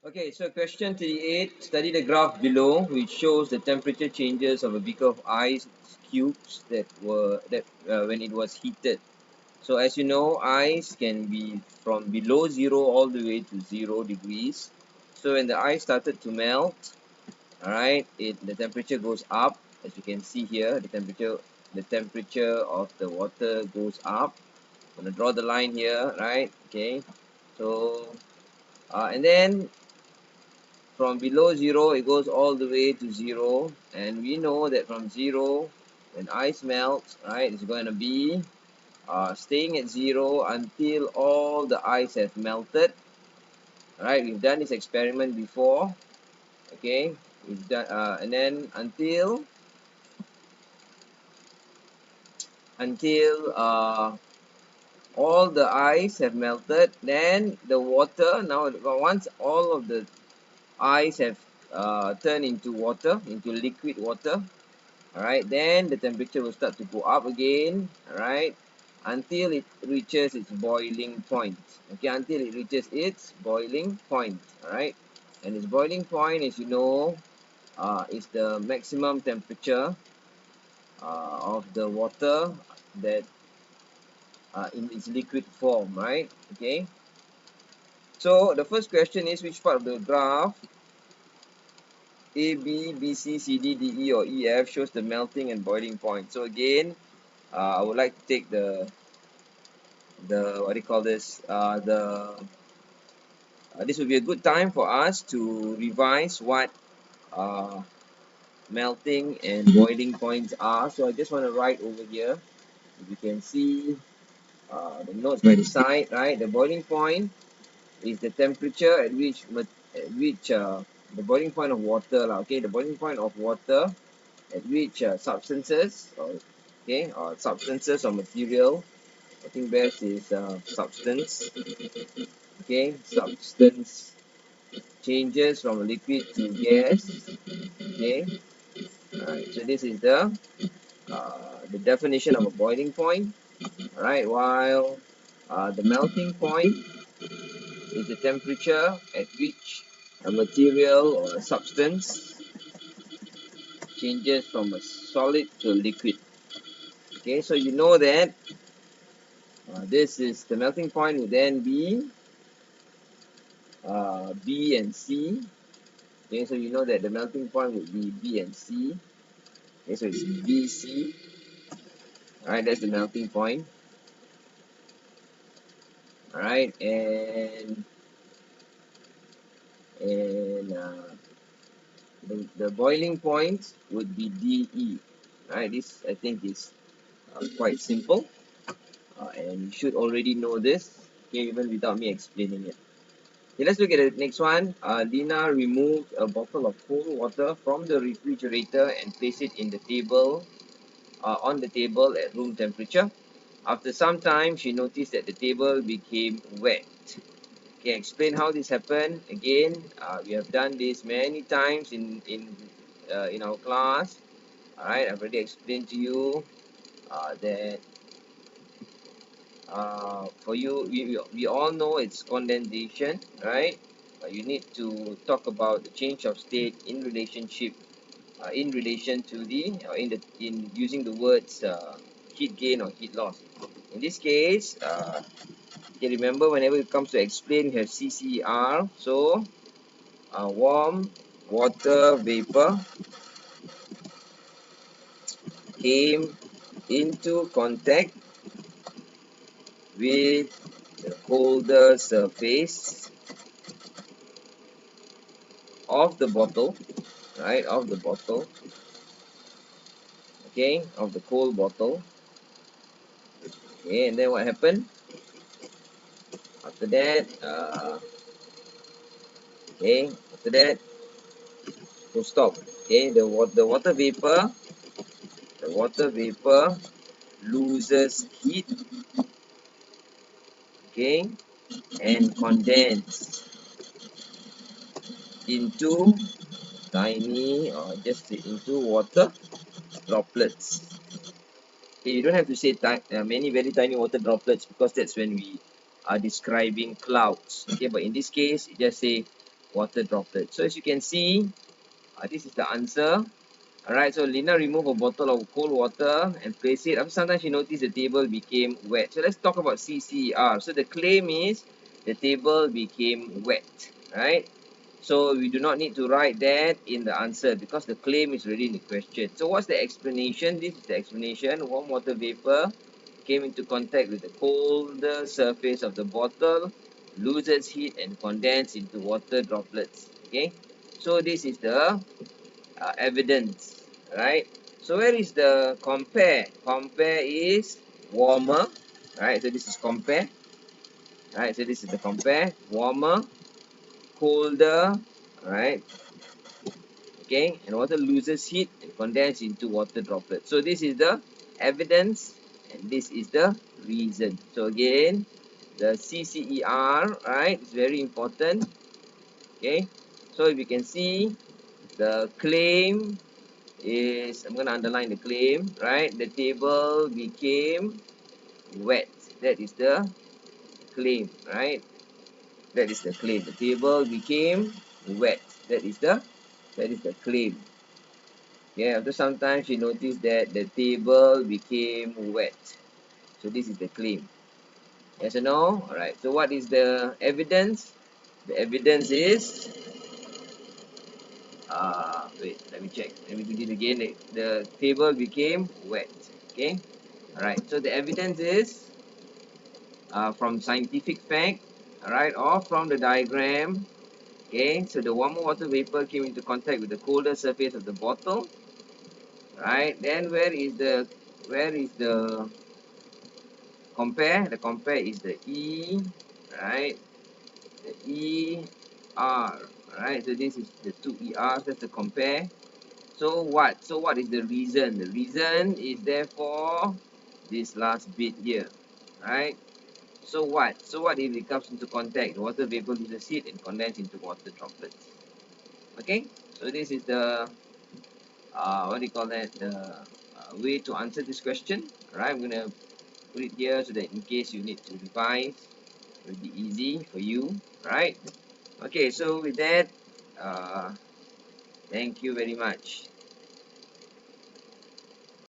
Okay, so question 38. Study the graph below, which shows the temperature changes of a beaker of ice cubes that when it was heated. So as you know, ice can be from below zero all the way to 0 degrees. So when the ice started to melt, all right, the temperature goes up. As you can see here, the temperature of the water goes up. I'm gonna draw the line here, right? Okay, so and then from below zero it goes all the way to zero, and we know that from zero, when ice melts, right, it's going to be staying at zero until all the ice have melted. Right, we've done this experiment before. Okay, we've done and then until all the ice have melted, then the water, now once all of the ice have turned into water, into liquid water, all right, then the temperature will start to go up again, all right, until it reaches its boiling point. Okay, until it reaches its boiling point, all right. And its boiling point, as you know, is the maximum temperature of the water that in its liquid form, right? Okay, so the first question is, which part of the graph A, B, B, C, C, D, D, E, or E, F shows the melting and boiling point? So again, I would like to take the what do you call this? This would be a good time for us to revise what uh, melting and boiling points are. So I just want to write over here. If you can see the notes by the side, right? The boiling point is the temperature at which the boiling point of water, okay, the boiling point of water at which substances, or substances or material. I think best is substance. Okay, substance changes from liquid to gas. Okay, alright, so this is the definition of a boiling point. Alright, while the melting point is the temperature at which a material or a substance changes from a solid to a liquid. Okay, so you know that this is the melting point would then be B and C. Okay, so you know that the melting point would be B and C. Okay, so it's BC. Alright, that's the melting point. Alright, and the boiling point would be DE. Alright, this I think is quite simple, and you should already know this, okay, even without me explaining it. Okay, let's look at the next one. Lina removed a bottle of cold water from the refrigerator and placed it on the table at room temperature. After some time, she noticed that the table became wet. Okay, explain how this happened. Again, we have done this many times in our class. All right, I've already explained to you that for you, we all know it's condensation, right? But you need to talk about the change of state in relation to in using the words heat gain or heat loss. In this case, okay, remember whenever it comes to explain, you have CCR. So warm water vapor came into contact with the colder surface of the bottle, right? Of the bottle, okay, of the cold bottle. Okay, and then what happened? After that, after that, full stop. Okay, the water vapor loses heat, okay, and condense into tiny, or just into water droplets. Okay, you don't have to say many very tiny water droplets, because that's when we are describing clouds. Okay, but in this case, you just say water droplets. So as you can see, this is the answer. Alright, so Lina removed a bottle of cold water and placed it. After some time, she noticed the table became wet. So let's talk about CCER. So the claim is the table became wet, right? So we do not need to write that in the answer because the claim is already in the question. So what's the explanation? This is the explanation. Warm water vapor came into contact with the colder surface of the bottle, loses heat and condense into water droplets. Okay, so this is the evidence, right? So where is the compare? Compare is warmer, right? So this is compare, right? So this is the compare, warmer, colder, right? Okay, and water loses heat and condense into water droplets. So this is the evidence and this is the reason. So again, the CCER, right, is very important. Okay, so if you can see the claim is, I'm going to underline the claim, right? The table became wet. That is the claim, right? That is the claim. The table became wet. That is the claim. Yeah, after some time she noticed that the table became wet. So this is the claim. Yes or no? Alright. So what is the evidence? The evidence is wait, let me check. Let me do this again. The table became wet. Okay. Alright. So the evidence is from scientific fact. Alright, or from the diagram. Okay. So the warmer water vapor came into contact with the colder surface of the bottle. Right. Then where is the compare? The compare is the E, right? The E R, right? So this is the two ERs. That's the compare. So what? So what is the reason? The reason is therefore this last bit here, right? So what? So what if it comes into contact? The water vapor loses heat and condense into water droplets. Okay. So this is the what do you call that? The way to answer this question. All right. I'm gonna put it here so that in case you need to revise, it will be easy for you, right? Okay, so with that, thank you very much.